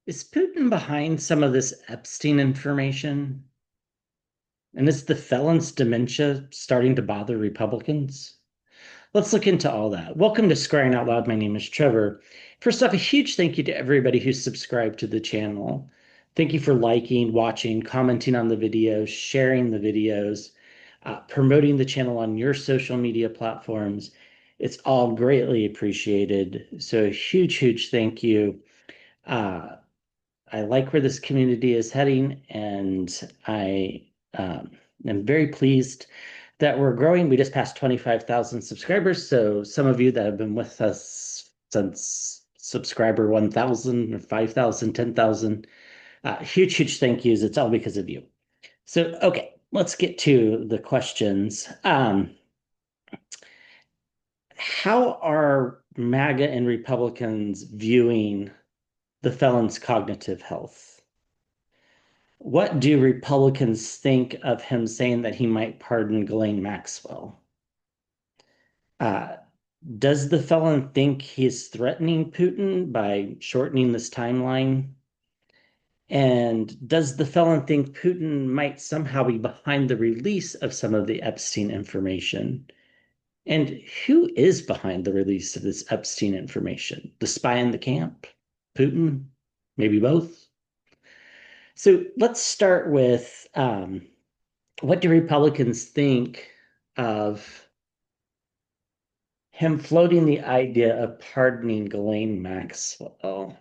Is Putin behind some of this Epstein information? And is the felon's dementia starting to bother Republicans? Let's look into all that. Welcome to Scrying Out Loud. My name is Trevor. First off, a huge thank you to everybody who's subscribed to the channel. Thank you for liking, watching, commenting on the videos, sharing the videos, promoting the channel on your social media platforms. It's all greatly appreciated. So a huge, huge thank you. Uh, I like where this community is heading, and I am very pleased that we're growing. We just passed 25,000 subscribers. So some of you that have been with us since subscriber 1,000 or 5,000, 10,000, huge, huge thank yous. It's all because of you. So, okay, let's get to the questions. How are MAGA and Republicans viewing the felon's cognitive health? What do Republicans think of him saying that he might pardon Ghislaine Maxwell? Uh, does the felon think he's threatening Putin by shortening this timeline? And does the felon think Putin might somehow be behind the release of some of the Epstein information? And who is behind the release of this Epstein information? The spy in the camp? Putin? Maybe both? So let's start with what do Republicans think of him floating the idea of pardoning Ghislaine Maxwell?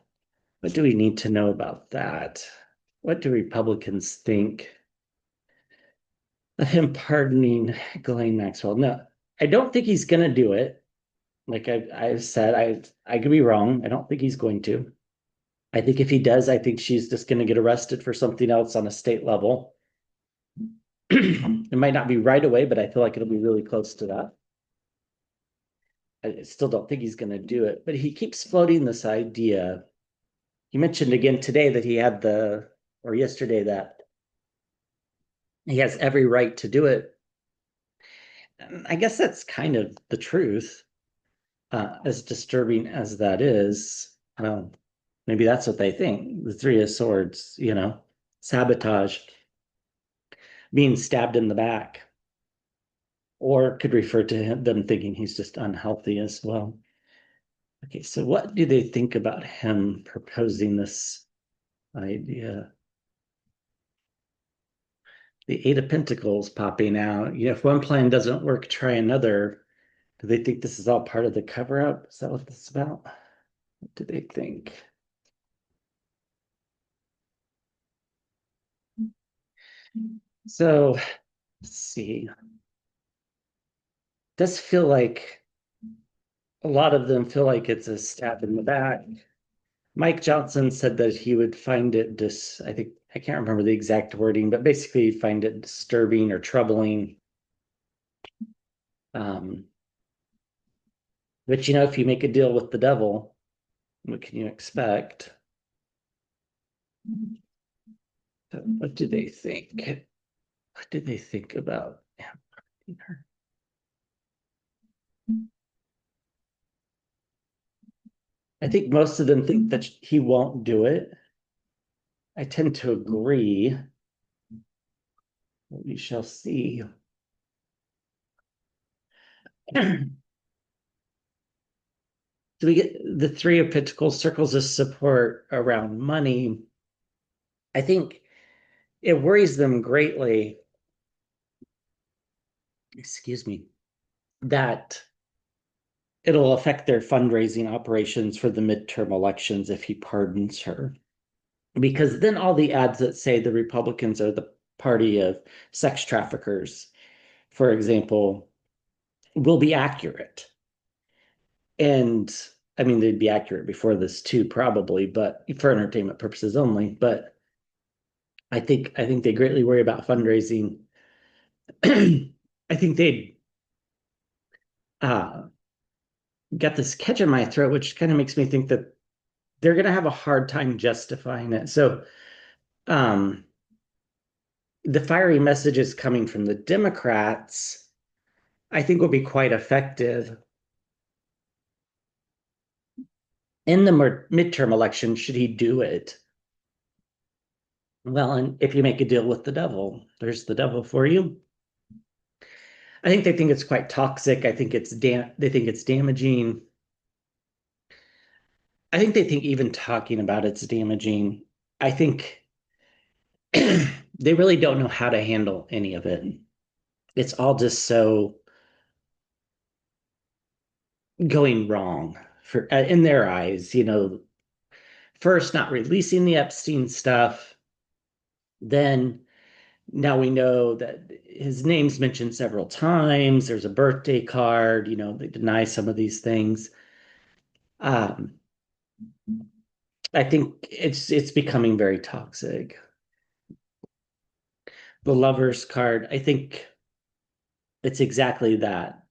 What do we need to know about that? What do Republicans think of him pardoning Ghislaine Maxwell? No, I don't think he's going to do it. Like I've said, I could be wrong. I don't think he's going to. I think if he does, I think she's just going to get arrested for something else on a state level. It might not be right away, but I feel like it'll be really close to that. I still don't think he's going to do it, but he keeps floating this idea. He mentioned again today that he had or yesterday, that he has every right to do it. And I guess that's kind of the truth, as disturbing as that is. Maybe that's what they think. The Three of Swords, sabotage, being stabbed in the back, or could refer to them thinking he's just unhealthy as well. Okay, so what do they think about him proposing this idea? The Eight of Pentacles popping out. If one plan doesn't work, try another. Do they think this is all part of the cover up? Is that what this is about? What do they think? So let's see. Does feel like a lot of them feel like it's a stab in the back. Mike Johnson said that he would find it I think I can't remember the exact wording, but basically he'd find it disturbing or troubling. But if you make a deal with the devil, what can you expect? So what do they think? What did they think about her? I think most of them think that he won't do it. I tend to agree. We shall see. So we get the Three of Pentacles, circles of support around money. I think it worries them greatly, excuse me, that it'll affect their fundraising operations for the midterm elections if he pardons her. Because then all the ads that say the Republicans are the party of sex traffickers, for example, will be accurate. And I mean, they'd be accurate before this too, probably, but for entertainment purposes only. But I think they greatly worry about fundraising. I think they'd got this catch in my throat, which kind of makes me think that they're going to have a hard time justifying it. So, the fiery messages coming from the Democrats, I think, will be quite effective in the midterm election, should he do it. Well, and if you make a deal with the devil, there's the devil for you. I think they think it's quite toxic. I think they think it's damaging. I think they think even talking about it's damaging. I think they really don't know how to handle any of it. It's all just so going wrong for in their eyes, first not releasing the Epstein stuff, then now we know that his name's mentioned several times. There's a birthday card, they deny some of these things. Um, I think it's becoming very toxic. The lover's card, I think it's exactly that.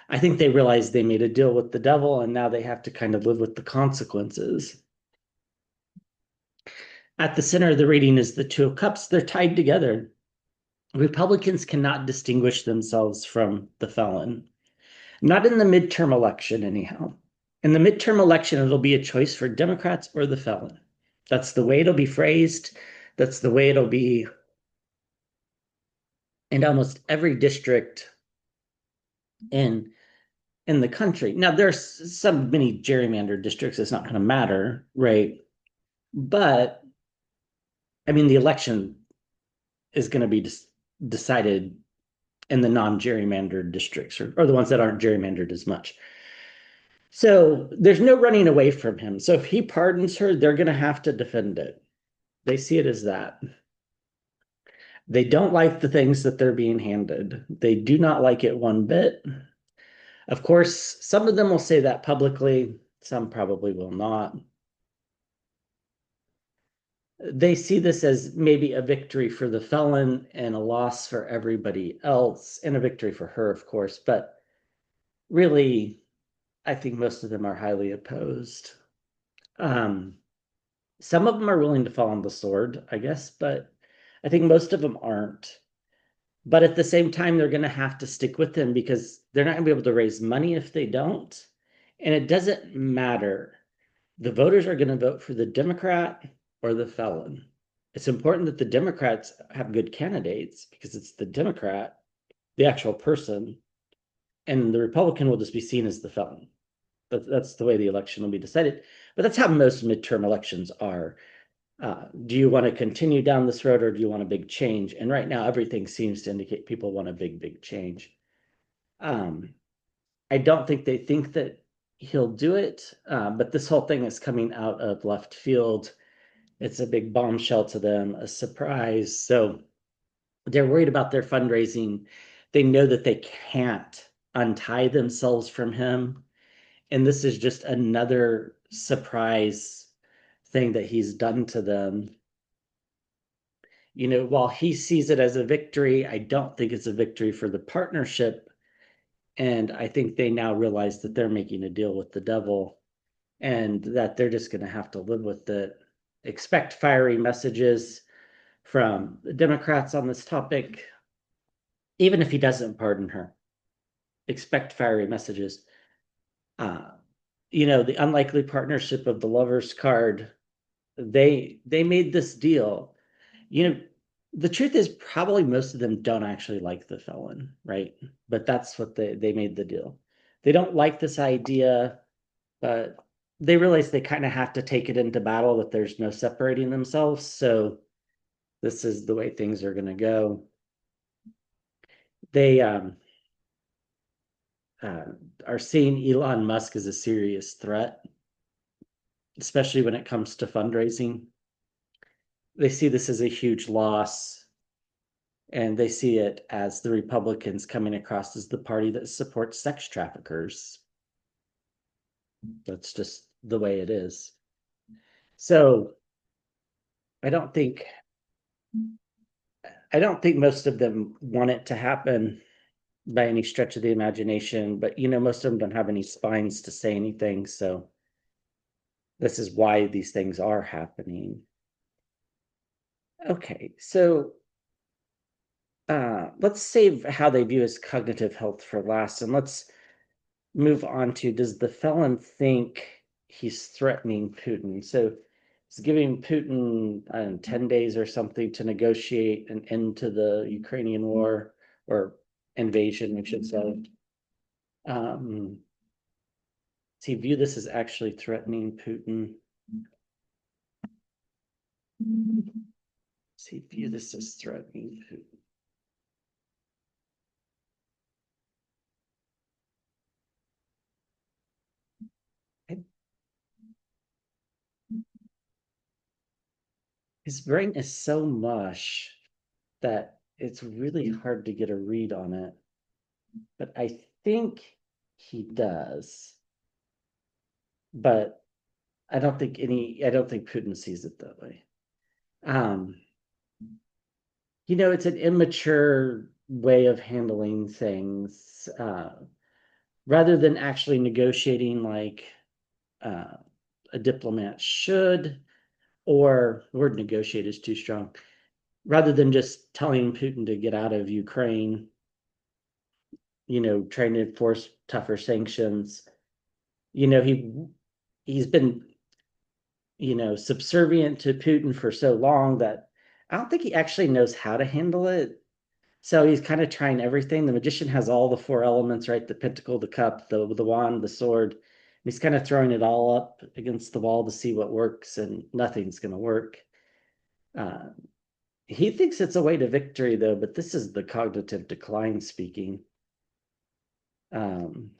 I think they realized they made a deal with the devil and now they have to kind of live with the consequences. At the center of the reading is the Two of Cups. They're tied together. Republicans cannot distinguish themselves from the felon. Not in the midterm election, anyhow. In the midterm election, it'll be a choice for Democrats or the felon. That's the way it'll be phrased. That's the way it'll be in almost every district in in the country. Now, there's some many gerrymandered districts. It's not going to matter, right? But I mean, the election is going to be decided in the non-gerrymandered districts or the ones that aren't gerrymandered as much. So there's no running away from him. So if he pardons her, they're going to have to defend it. They see it as that. They don't like the things that they're being handed. They do not like it one bit. Of course, some of them will say that publicly, some probably will not. They see this as maybe a victory for the felon and a loss for everybody else, and a victory for her, of course. But really, I think most of them are highly opposed. Um, some of them are willing to fall on the sword, I guess, but I think most of them aren't. But at the same time, they're going to have to stick with him because they're not going to be able to raise money if they don't. And it doesn't matter. The voters are going to vote for the Democrat or the felon. It's important that the Democrats have good candidates because it's the Democrat, the actual person, and the Republican will just be seen as the felon. But that's the way the election will be decided. But that's how most midterm elections are. Do you want to continue down this road or do you want a big change? And right now, everything seems to indicate people want a big change. I don't think they think that he'll do it, but this whole thing is coming out of left field. It's a big bombshell to them, a surprise. So they're worried about their fundraising. They know that they can't untie themselves from him. And this is just another surprise thing that he's done to them. While he sees it as a victory, I don't think it's a victory for the partnership. And I think they now realize that they're making a deal with the devil and that they're just going to have to live with it. Expect fiery messages from the Democrats on this topic, even if he doesn't pardon her. Expect fiery messages. The unlikely partnership of the lovers card. They made this deal. The truth is probably most of them don't actually like the felon, right? But that's what they made the deal. They don't like this idea, but they realize they kind of have to take it into battle that there's no separating themselves. So this is the way things are going to go. They are seeing Elon Musk as a serious threat, especially when it comes to fundraising. They see this as a huge loss, and they see it as the Republicans coming across as the party that supports sex traffickers. That's just the way it is. So I don't think most of them want it to happen by any stretch of the imagination, but most of them don't have any spines to say anything, so this is why these things are happening. Okay, so let's save how they view his cognitive health for last, and let's move on to, does the felon think he's threatening Putin? So He's giving Putin 10 days or something to negotiate an end to the Ukrainian war, or invasion, we should say. Does he view this as actually threatening Putin? Does he view this as threatening Putin? His brain is so mush that it's really hard to get a read on it. But I think he does. But I don't think Putin sees it that way. It's an immature way of handling things. Rather than actually negotiating like a diplomat should, or the word negotiate is too strong, rather than just telling Putin to get out of Ukraine, trying to enforce tougher sanctions. He's been, subservient to Putin for so long that I don't think he actually knows how to handle it. So he's kind of trying everything. The magician has all the four elements, right? The pentacle, the cup, the wand, the sword. He's kind of throwing it all up against the wall to see what works, and nothing's going to work. He thinks it's a way to victory, though, but this is the cognitive decline speaking. And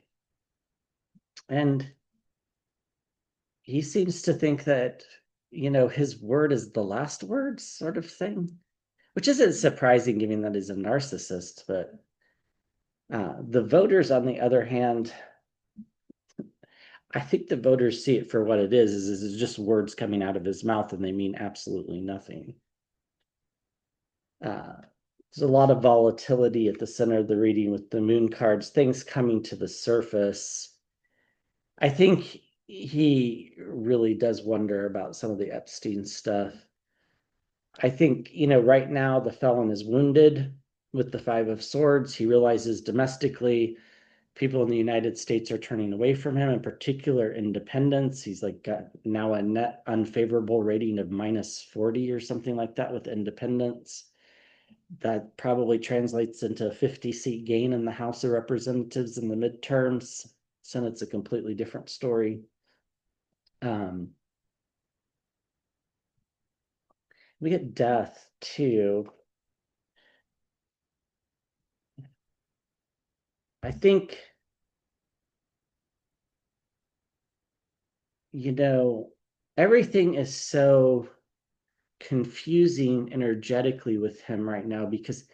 he seems to think that, his word is the last word, sort of thing, which isn't surprising given that he's a narcissist. But the voters, on the other hand, I think the voters see it for what it is just words coming out of his mouth, and they mean absolutely nothing. There's a lot of volatility at the center of the reading with the moon cards, things coming to the surface. I think he really does wonder about some of the Epstein stuff. I think, right now the felon is wounded with the Five of Swords. He realizes domestically people in the United States are turning away from him, in particular independents. He's like got now a net unfavorable rating of -40 or something like that with independents. That probably translates into a 50-seat gain in the House of Representatives in the midterms. Senate's a completely different story. We get death too. I think, everything is so confusing energetically with him right now, because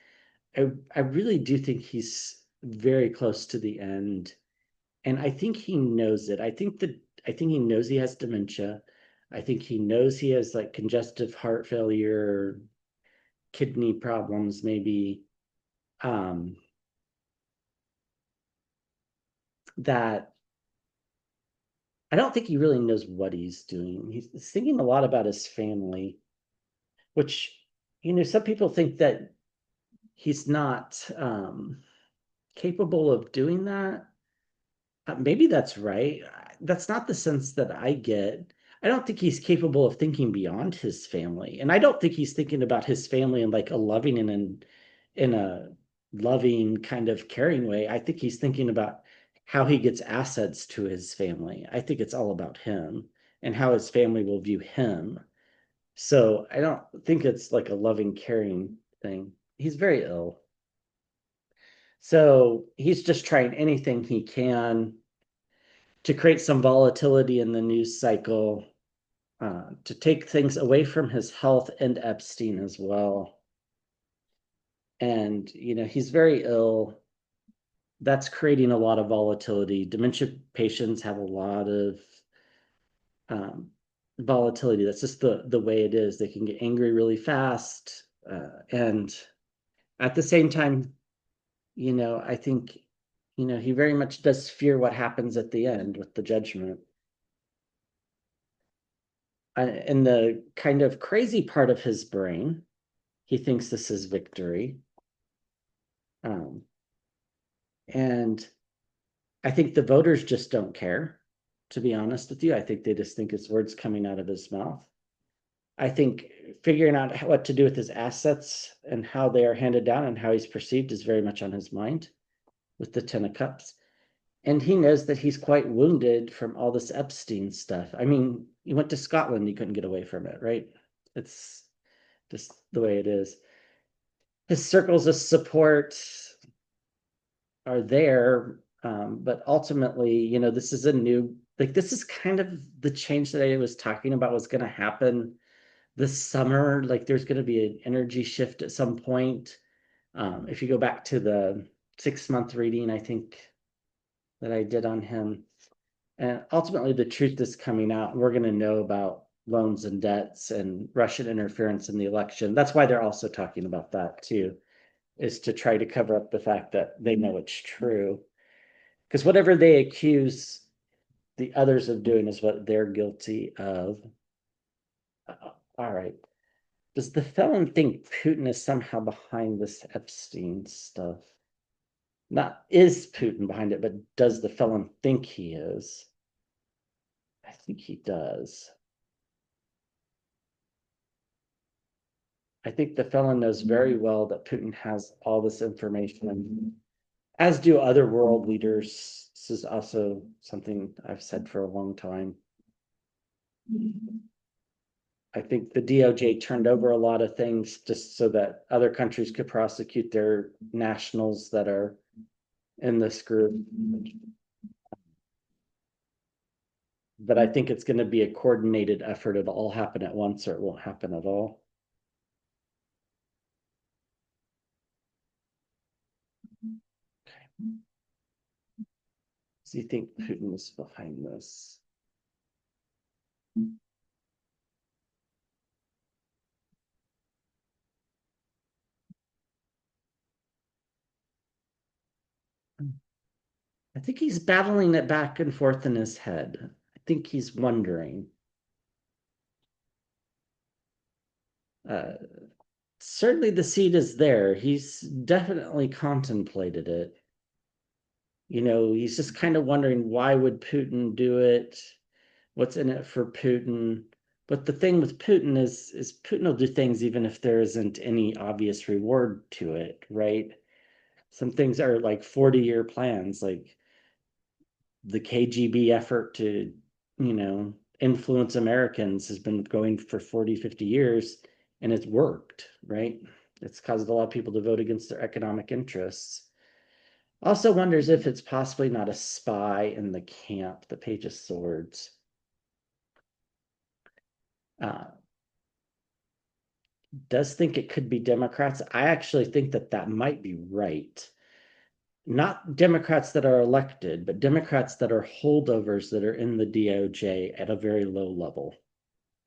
I really do think he's very close to the end. And I think he knows it. I think he knows he has dementia. I think he knows he has like congestive heart failure, kidney problems, maybe. That I don't think he really knows what he's doing. He's thinking a lot about his family, which, some people think that he's not capable of doing that. Maybe that's right. That's not the sense that I get. I don't think he's capable of thinking beyond his family. And I don't think he's thinking about his family in like a loving and in a loving kind of caring way. I think he's thinking about how he gets assets to his family. I think it's all about him and how his family will view him. So I don't think it's like a loving, caring thing. He's very ill. So he's just trying anything he can to create some volatility in the news cycle, to take things away from his health and Epstein as well. And, he's very ill. That's creating a lot of volatility. Dementia patients have a lot of volatility. That's just the way it is. They can get angry really fast. And at the same time, I think, he very much does fear what happens at the end with the judgment. And the kind of crazy part of his brain, he thinks this is victory. And I think the voters just don't care, to be honest with you. I think they just think it's words coming out of his mouth. I think figuring out what to do with his assets and how they are handed down and how he's perceived is very much on his mind with the Ten of Cups. And he knows that he's quite wounded from all this Epstein stuff. I mean, he went to Scotland, he couldn't get away from it, right? It's just the way it is. His circles of support are there, but ultimately, you know, this is a new, like, this is kind of the change that I was talking about was going to happen this summer. Like, there's going to be an energy shift at some point. If you go back to the 6-month reading, I think that I did on him, and ultimately the truth is coming out. We're going to know about loans and debts and Russian interference in the election. That's why they're also talking about that too, is to try to cover up the fact that they know it's true. Because whatever they accuse the others of doing is what they're guilty of. All right. Does the felon think Putin is somehow behind this Epstein stuff? Not is Putin behind it, but does the felon think he is? I think he does. I think the felon knows very well that Putin has all this information, as do other world leaders. This is also something I've said for a long time. I think the DOJ turned over a lot of things just so that other countries could prosecute their nationals that are in this group. But I think it's going to be a coordinated effort. It'll all happen at once or it won't happen at all. Okay. So you think Putin is behind this? I think he's battling it back and forth in his head. I think he's wondering. Certainly the seed is there. He's definitely contemplated it. You know, he's just kind of wondering, why would Putin do it? What's in it for Putin? But the thing with Putin is Putin will do things even if there isn't any obvious reward to it, right? Some things are like 40-year plans, like the KGB effort to, you know, influence Americans has been going for 40, 50 years, and it's worked, right? It's caused a lot of people to vote against their economic interests. Also wonders if it's possibly not a spy in the camp, the Page of Swords. Does think it could be Democrats. I actually think that that might be right. Not Democrats that are elected, but Democrats that are holdovers that are in the DOJ at a very low level.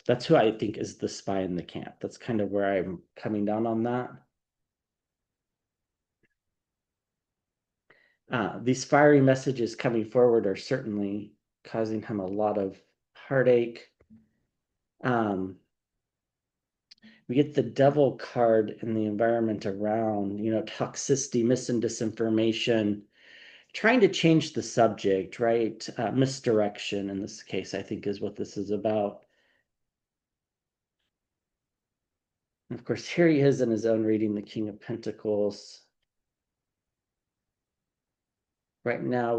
That's who I think is the spy in the camp. That's kind of where I'm coming down on that. These fiery messages coming forward are certainly causing him a lot of heartache. We get the devil card in the environment around, you know, toxicity, mis and disinformation, trying to change the subject, right? Misdirection in this case, I think, is what this is about. And of course, here he is in his own reading, the King of Pentacles. Right now,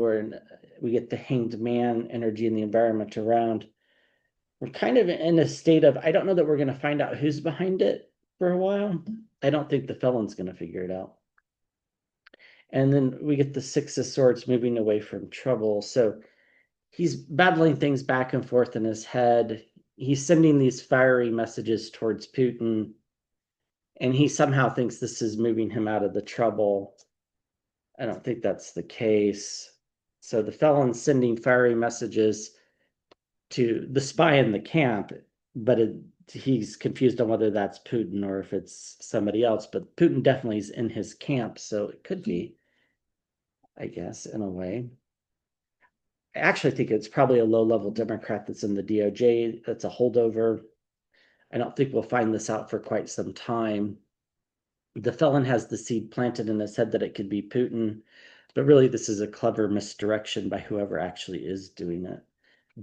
we get the Hanged Man energy in the environment around. We're kind of in a state of, I don't know that we're going to find out who's behind it for a while. I don't think the felon's going to figure it out. And then we get the Six of Swords moving away from trouble. So he's battling things back and forth in his head. He's sending these fiery messages towards Putin, and he somehow thinks this is moving him out of the trouble. I don't think that's the case. So the felon's sending fiery messages to the spy in the camp, but he's confused on whether that's Putin or if it's somebody else. But Putin definitely is in his camp, so it could be, I guess, in a way. I actually think it's probably a low-level Democrat that's in the DOJ. That's a holdover. I don't think we'll find this out for quite some time. The felon has the seed planted in his head that it could be Putin, but really this is a clever misdirection by whoever actually is doing it.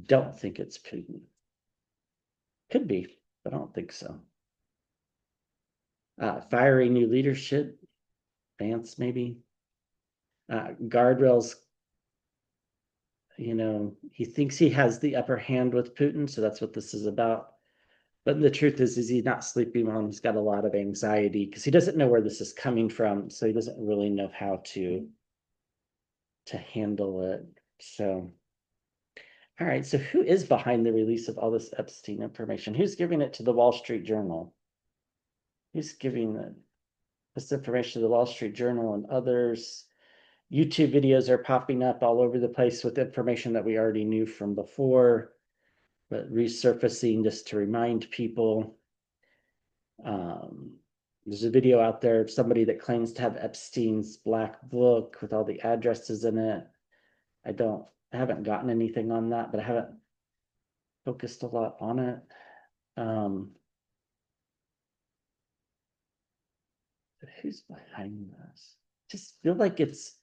Don't think it's Putin. Could be. but I don't think so. Fiery new leadership, Vance maybe. Guardrails, he thinks he has the upper hand with Putin, so that's what this is about. But the truth is he's not sleeping well. He's got a lot of anxiety because he doesn't know where this is coming from, so he doesn't really know how to handle it. So, all right. So, who is behind the release of all this Epstein information? Who's giving it to the Wall Street Journal? Who's giving this information to the Wall Street Journal and others? YouTube videos are popping up all over the place with information that we already knew from before, but resurfacing just to remind people. There's a video out there of somebody that claims to have Epstein's black book with all the addresses in it. I haven't gotten anything on that, but I haven't focused a lot on it. Who's behind this? Just feel like it's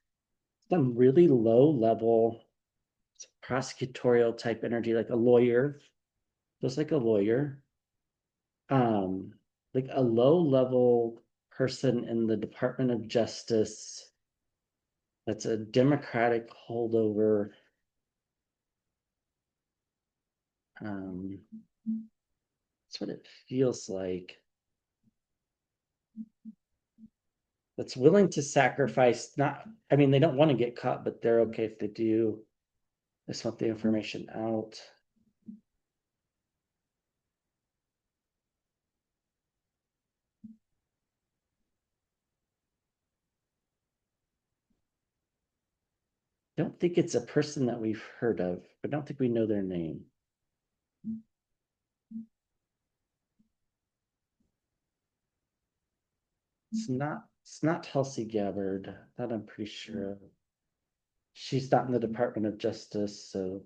some really low level prosecutorial type energy, like a lawyer, just like a lawyer. Like a low level person in the Department of Justice that's a Democratic holdover. That's what it feels like. That's willing to sacrifice, they don't want to get caught, but they're okay if they do. They just want the information out. Don't think it's a person that we've heard of, but don't think we know their name. It's not Tulsi Gabbard. That I'm pretty sure of. She's not in the Department of Justice, so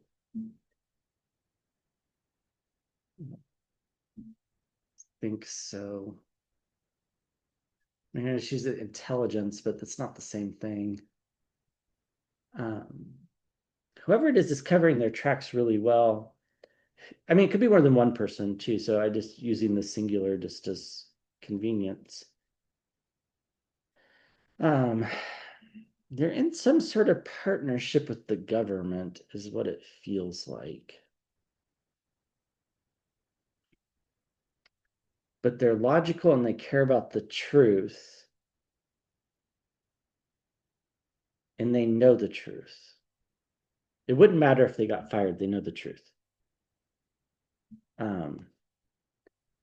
I think so. She's in intelligence, but that's not the same thing. Whoever it is covering their tracks really well. It could be more than one person too, so I just using the singular just as convenience. They're in some sort of partnership with the government, is what it feels like. But they're logical and they care about the truth. And they know the truth. It wouldn't matter if they got fired, they know the truth.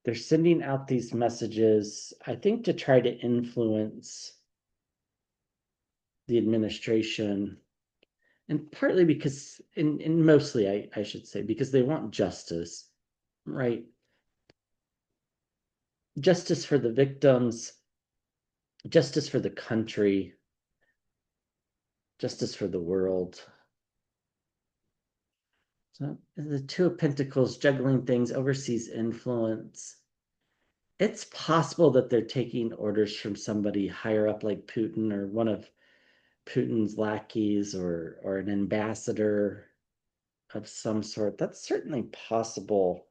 They're sending out these messages, I think, to try to influence the administration, and partly because, and mostly, I should say, because they want justice, right? Justice for the victims, justice for the country, justice for the world. So the Two of Pentacles, juggling things, overseas influence. It's possible that they're taking orders from somebody higher up like Putin or one of Putin's lackeys or an ambassador of some sort. That's certainly possible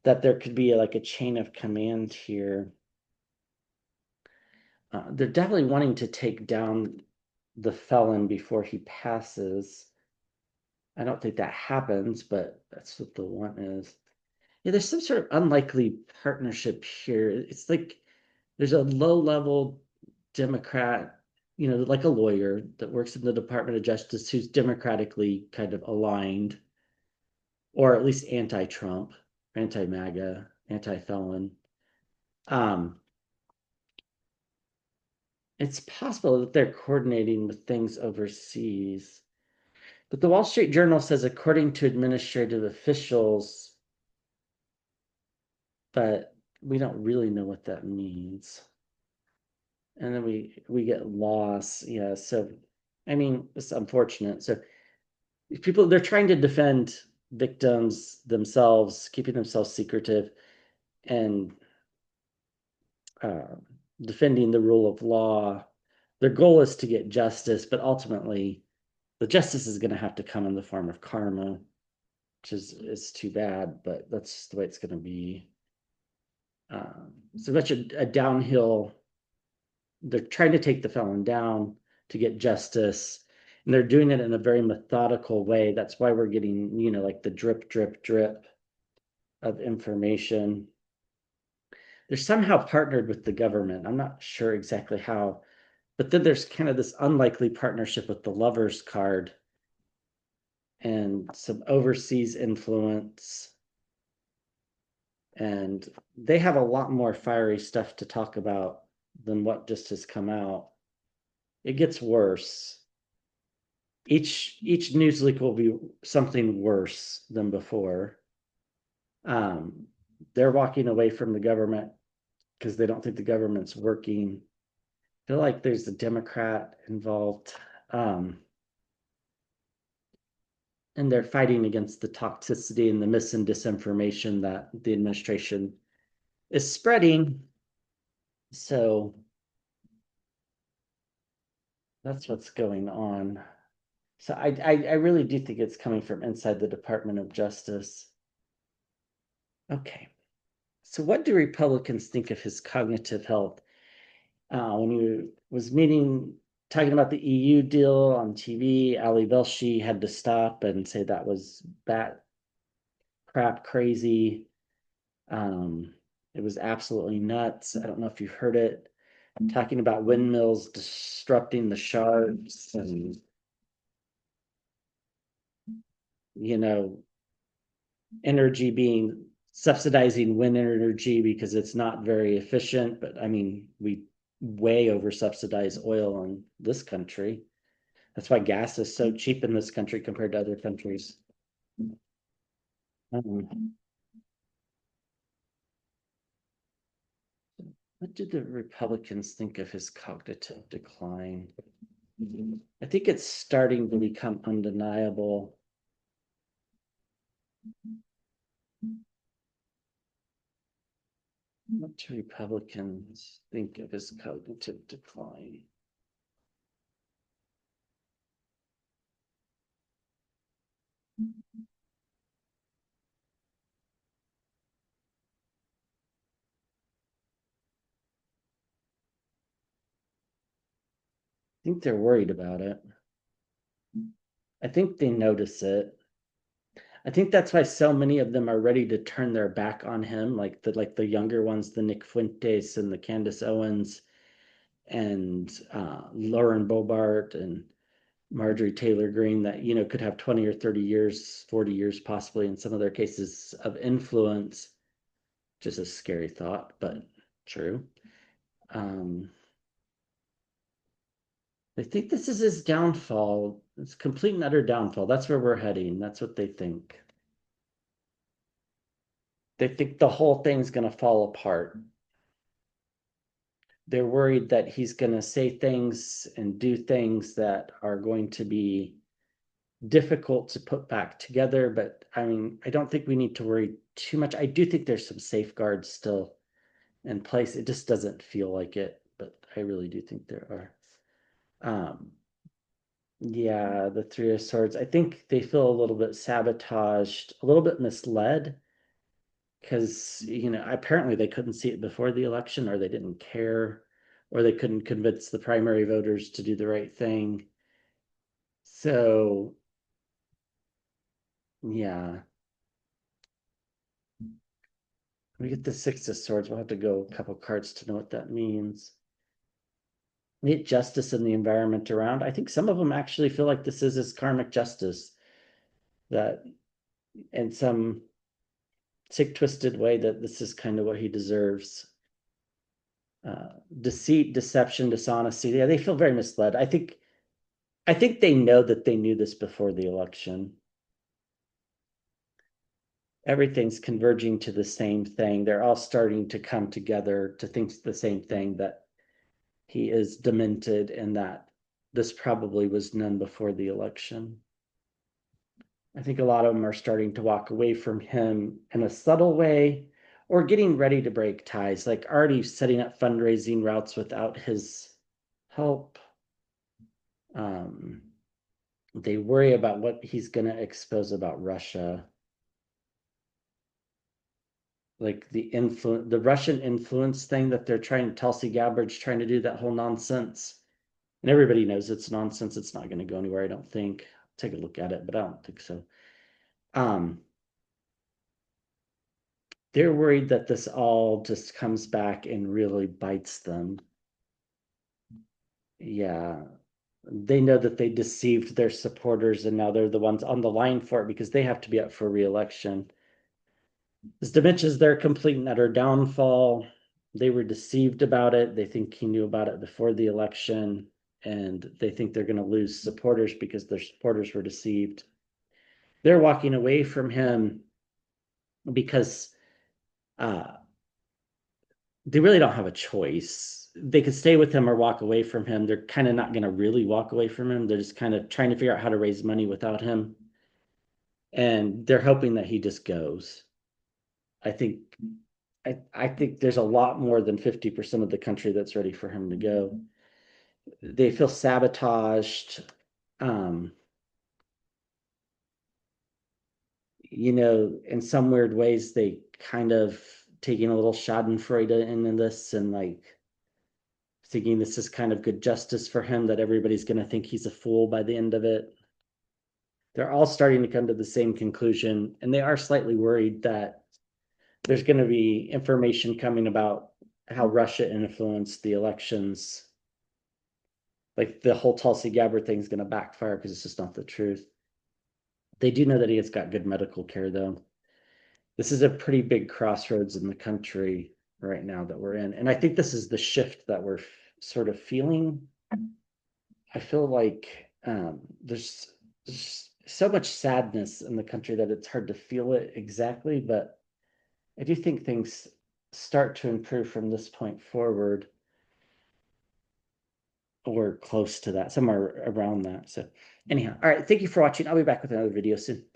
that there could be like a chain of command here. They're definitely wanting to take down the felon before he passes. I don't think that happens, but that's what the want is. Yeah, there's some sort of unlikely partnership here. It's like there's a low-level Democrat, like a lawyer that works in the Department of Justice who's democratically kind of aligned, or at least anti-Trump, anti-MAGA, anti-felon. It's possible that they're coordinating with things overseas. But the Wall Street Journal says, according to administrative officials, but we don't really know what that means. And then we get loss. Yeah, so it's unfortunate. So people, they're trying to defend victims themselves, keeping themselves secretive, and defending the rule of law. Their goal is to get justice, but ultimately the justice is going to have to come in the form of karma, which is too bad, but that's the way it's going to be. It's much a downhill. They're trying to take the felon down to get justice, and they're doing it in a very methodical way. That's why we're getting, like the drip, drip, drip of information. They're somehow partnered with the government. I'm not sure exactly how, but then there's kind of this unlikely partnership with the lover's card and some overseas influence. And they have a lot more fiery stuff to talk about than what just has come out. It gets worse. Each news leak will be something worse than before. They're walking away from the government because they don't think the government's working. I feel like there's a Democrat involved. And they're fighting against the toxicity and the mis and disinformation that the administration is spreading. So that's what's going on. So I really do think it's coming from inside the Department of Justice. Okay. So what do Republicans think of his cognitive health? When he was talking about the EU deal on TV, Ali Velshi had to stop and say that was bat crap crazy. It was absolutely nuts. I don't know if you've heard it. I'm talking about windmills disrupting the sharks and, energy being subsidizing wind energy because it's not very efficient. But I mean, we way over subsidize oil in this country. That's why gas is so cheap in this country compared to other countries. What did the Republicans think of his cognitive decline? I think it's starting to become undeniable. What do Republicans think of his cognitive decline? I think they're worried about it. I think they notice it. I think that's why so many of them are ready to turn their back on him, like the younger ones, the Nick Fuentes and the Candace Owens and Lauren Bobart and Marjorie Taylor Greene that could have 20 or 30 years, 40 years possibly in some of their cases of influence. Just a scary thought, but true. They think this is his downfall. It's complete and utter downfall. That's where we're heading. That's what they think. They think the whole thing's going to fall apart. They're worried that he's going to say things and do things that are going to be difficult to put back together. But I mean, I don't think we need to worry too much. I do think there's some safeguards still in place. It just doesn't feel like it, but I really do think there are. Yeah, the Three of Swords. I think they feel a little bit sabotaged, a little bit misled, because apparently they couldn't see it before the election, or they didn't care, or they couldn't convince the primary voters to do the right thing. So, yeah. We get the Six of Swords. We'll have to go a couple cards to know what that means. We get justice in the environment around. I think some of them actually feel like this is his karmic justice, that in some sick, twisted way, that this is kind of what he deserves. Deceit, deception, dishonesty. Yeah, they feel very misled. I think they know that they knew this before the election. Everything's converging to the same thing. They're all starting to come together to think the same thing, that he is demented and that this probably was known before the election. I think a lot of them are starting to walk away from him in a subtle way, or getting ready to break ties, like already setting up fundraising routes without his help. They worry about what he's going to expose about Russia. like the Russian influence thing that they're trying, Tulsi Gabbard's trying to do, that whole nonsense. And everybody knows it's nonsense. It's not going to go anywhere, I don't think. Take a look at it, but I don't think so. They're worried that this all just comes back and really bites them. Yeah. They know that they deceived their supporters, and now they're the ones on the line for it because they have to be up for re-election. This Dementia is their complete and utter downfall. They were deceived about it. They think he knew about it before the election, and they think they're going to lose supporters because their supporters were deceived. They're walking away from him because they really don't have a choice. They could stay with him or walk away from him. They're kind of not going to really walk away from him. They're just kind of trying to figure out how to raise money without him. And they're hoping that he just goes. I think there's a lot more than 50% of the country that's ready for him to go. They feel sabotaged. In some weird ways, they kind of taking a little schadenfreude in this, and like thinking this is kind of good justice for him, that everybody's going to think he's a fool by the end of it. They're all starting to come to the same conclusion, and they are slightly worried that there's going to be information coming about how Russia influenced the elections. Like the whole Tulsi Gabbard thing is going to backfire because it's just not the truth. They do know that he has got good medical care, though. This is a pretty big crossroads in the country right now that we're in. And I think this is the shift that we're sort of feeling. I feel like there's so much sadness in the country that it's hard to feel it exactly, but I do think things start to improve from this point forward, or close to that, somewhere around that. So anyhow, all right, thank you for watching. I'll be back with another video soon.